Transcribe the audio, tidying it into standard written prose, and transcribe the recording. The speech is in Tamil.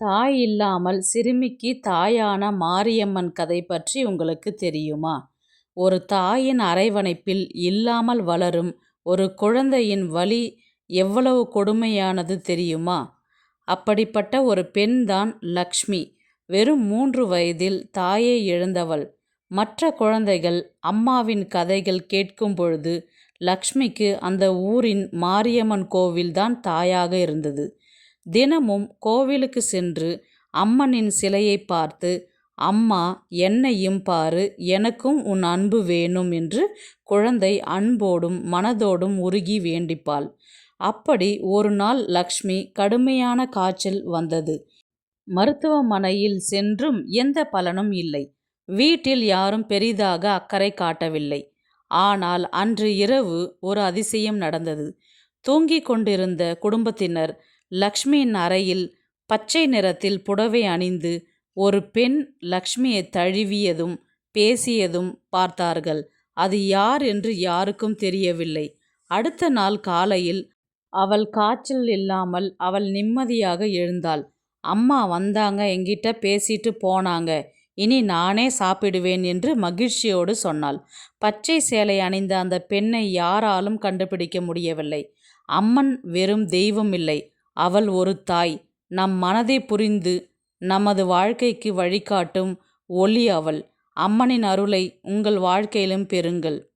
தாய் இல்லாமல் சிறுமிக்கு தாயான மாரியம்மன் கதை பற்றி உங்களுக்கு தெரியுமா? ஒரு தாயின் அரவணைப்பில் இல்லாமல் வளரும் ஒரு குழந்தையின் வலி எவ்வளவு கொடுமையானது தெரியுமா? அப்படிப்பட்ட ஒரு பெண்தான் லக்ஷ்மி. வெறும் 3 வயதில் தாயை இழந்தவள். மற்ற குழந்தைகள் அம்மாவின் கதைகள் கேட்கும் பொழுது லக்ஷ்மிக்கு அந்த ஊரின் மாரியம்மன் கோவில்தான் தாயாக இருந்தது. தினமும் கோவிலுக்கு சென்று அம்மனின் சிலையை பார்த்து, அம்மா என்னையும் பாரு, எனக்கும் உன் அன்பு வேணும் என்று குழந்தை அன்போடும் மனதோடும் உருகி வேண்டிப்பாள். அப்படி ஒரு நாள் லக்ஷ்மி கடுமையான காய்ச்சல் வந்தது. மருத்துவமனையில் சென்றும் எந்த பலனும் இல்லை. வீட்டில் யாரும் பெரிதாக அக்கறை காட்டவில்லை. ஆனால் அன்று இரவு ஒரு அதிசயம் நடந்தது. தூங்கிக் கொண்டிருந்த குடும்பத்தினர் லக்ஷ்மியின் அறையில் பச்சை நிறத்தில் புடவை அணிந்து ஒரு பெண் லக்ஷ்மியை தழுவியதும் பேசியதும் பார்த்தார்கள். அது யார் என்று யாருக்கும் தெரியவில்லை. அடுத்த நாள் காலையில் அவள் காய்ச்சல் இல்லாமல் அவள் நிம்மதியாக எழுந்தாள். அம்மா வந்தாங்க, என்கிட்ட பேசிட்டு போனாங்க, இனி நானே சாப்பிடுவேன் என்று மகிழ்ச்சியோடு சொன்னாள். பச்சை சேலை அணிந்த அந்த பெண்ணை யாராலும் கண்டுபிடிக்க முடியவில்லை. அம்மன் வெறும் தெய்வம் இல்லை, அவள் ஒரு தாய். நம் மனதை புரிந்து நமது வாழ்க்கைக்கு வழிகாட்டும் ஒளி அவள். அம்மனின் அருளை உங்கள் வாழ்க்கையிலும் பெறுங்கள்.